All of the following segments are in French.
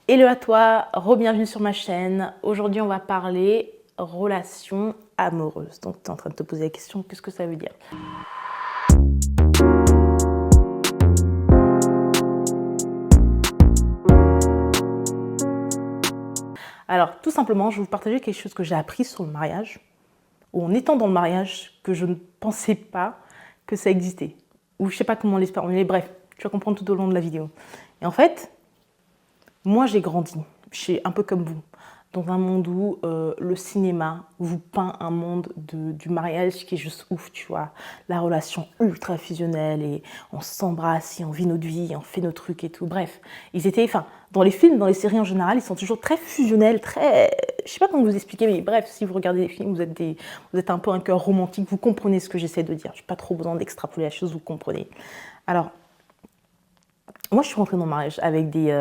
Hello à toi, re-bienvenue sur ma chaîne. Aujourd'hui, on va parler relations amoureuses. Donc, tu es en train de te poser la question, qu'est-ce que ça veut dire? Alors, tout simplement, je vais vous partager quelque chose que j'ai appris sur le mariage, ou en étant dans le mariage, que je ne pensais pas que ça existait. Ou je sais pas comment l'espérer, mais bref, tu vas comprendre tout au long de la vidéo. Et en fait, moi j'ai grandi, je suis un peu comme vous, dans un monde où le cinéma vous peint un monde du mariage qui est juste ouf, tu vois. La relation ultra fusionnelle et on s'embrasse et on vit notre vie, on fait nos trucs et tout. Bref, ils étaient, enfin, dans les films, dans les séries en général, ils sont toujours très fusionnels, très... Je sais pas comment vous expliquer, mais bref, si vous regardez les films, vous êtes un peu un cœur romantique, vous comprenez ce que j'essaie de dire. Je n'ai pas trop besoin d'extrapoler la chose, vous comprenez. Alors, moi, je suis rentrée dans le mariage avec des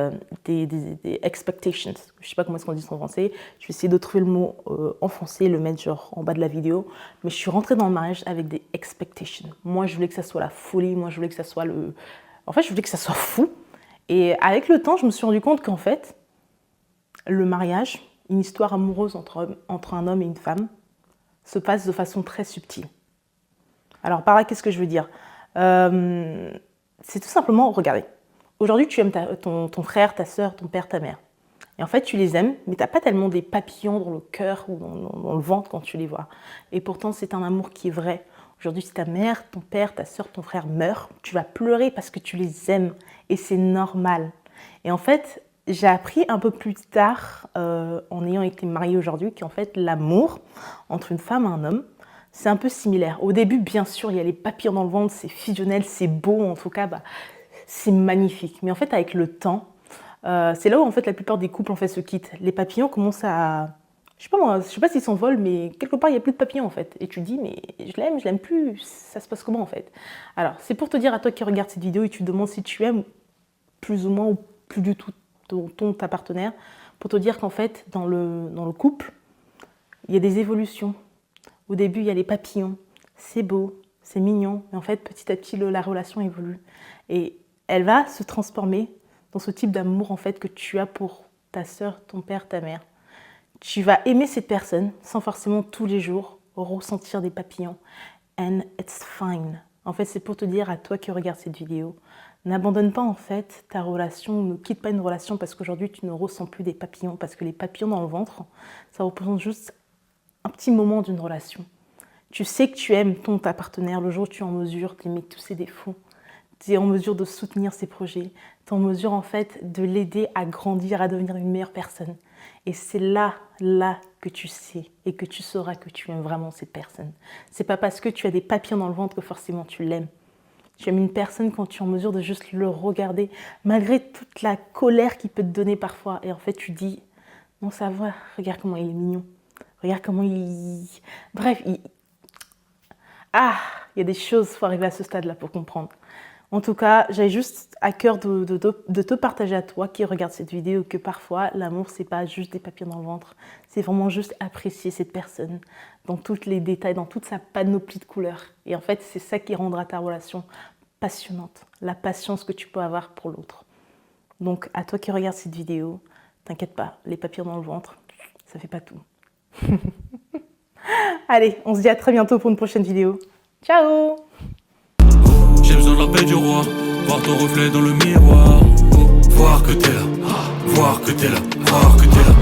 expectations. Je ne sais pas comment est-ce qu'on dit ça en français. Je vais essayer de trouver le mot en français, le mettre genre en bas de la vidéo. Mais je suis rentrée dans le mariage avec des expectations. Moi, je voulais que ça soit la folie. Moi, je voulais que ça soit le... En fait, je voulais que ça soit fou. Et avec le temps, je me suis rendu compte qu'en fait, le mariage, une histoire amoureuse entre un homme et une femme, se passe de façon très subtile. Alors, par là, qu'est-ce que je veux dire? C'est tout simplement, regardez. Aujourd'hui, tu aimes ton frère, ta soeur, ton père, ta mère. Et en fait, tu les aimes, mais tu n'as pas tellement des papillons dans le cœur ou dans le ventre quand tu les vois. Et pourtant, c'est un amour qui est vrai. Aujourd'hui, si ta mère, ton père, ta soeur, ton frère meurent, tu vas pleurer parce que tu les aimes. Et c'est normal. Et en fait, j'ai appris un peu plus tard, en ayant été mariée aujourd'hui, qu'en fait, l'amour entre une femme et un homme, c'est un peu similaire. Au début, bien sûr, il y a les papillons dans le ventre, c'est fusionnel, c'est beau, en tout cas, c'est magnifique. Mais en fait, avec le temps, c'est là où en fait la plupart des couples en fait se quittent. Les papillons commencent à, je sais pas moi, je sais pas s'ils s'envolent, mais quelque part il y a plus de papillons en fait. Et tu te dis mais je l'aime plus. Ça se passe comment en fait? Alors c'est pour te dire à toi qui regarde cette vidéo et tu te demandes si tu aimes plus ou moins ou plus du tout ta partenaire, pour te dire qu'en fait dans le couple, il y a des évolutions. Au début il y a les papillons, c'est beau, c'est mignon, mais en fait petit à petit la relation évolue et elle va se transformer dans ce type d'amour en fait que tu as pour ta sœur, ton père, ta mère. Tu vas aimer cette personne sans forcément tous les jours ressentir des papillons. And it's fine. En fait, c'est pour te dire à toi qui regardes cette vidéo, n'abandonne pas en fait ta relation, ne quitte pas une relation parce qu'aujourd'hui tu ne ressens plus des papillons, parce que les papillons dans le ventre, ça représente juste un petit moment d'une relation. Tu sais que tu aimes ta partenaire le jour où tu es en mesure d'aimer tous ses défauts. Tu es en mesure de soutenir ses projets, tu es en mesure en fait de l'aider à grandir, à devenir une meilleure personne. Et c'est là que tu sais et que tu sauras que tu aimes vraiment cette personne. C'est pas parce que tu as des papillons dans le ventre que forcément tu l'aimes. Tu aimes une personne quand tu es en mesure de juste le regarder, malgré toute la colère qu'il peut te donner parfois. Et en fait tu dis, non ça va, regarde comment il est mignon, regarde comment il... Bref, il y a des choses, il faut arriver à ce stade-là pour comprendre. En tout cas, j'avais juste à cœur de te partager à toi qui regarde cette vidéo que parfois, l'amour, c'est pas juste des papillons dans le ventre. C'est vraiment juste apprécier cette personne dans tous les détails, dans toute sa panoplie de couleurs. Et en fait, c'est ça qui rendra ta relation passionnante. La patience que tu peux avoir pour l'autre. Donc, à toi qui regarde cette vidéo, t'inquiète pas, les papillons dans le ventre, ça fait pas tout. Allez, on se dit à très bientôt pour une prochaine vidéo. Ciao! J'ai besoin de la paix du roi, voir ton reflet dans le miroir. Voir que t'es là, voir que t'es là, voir que t'es là.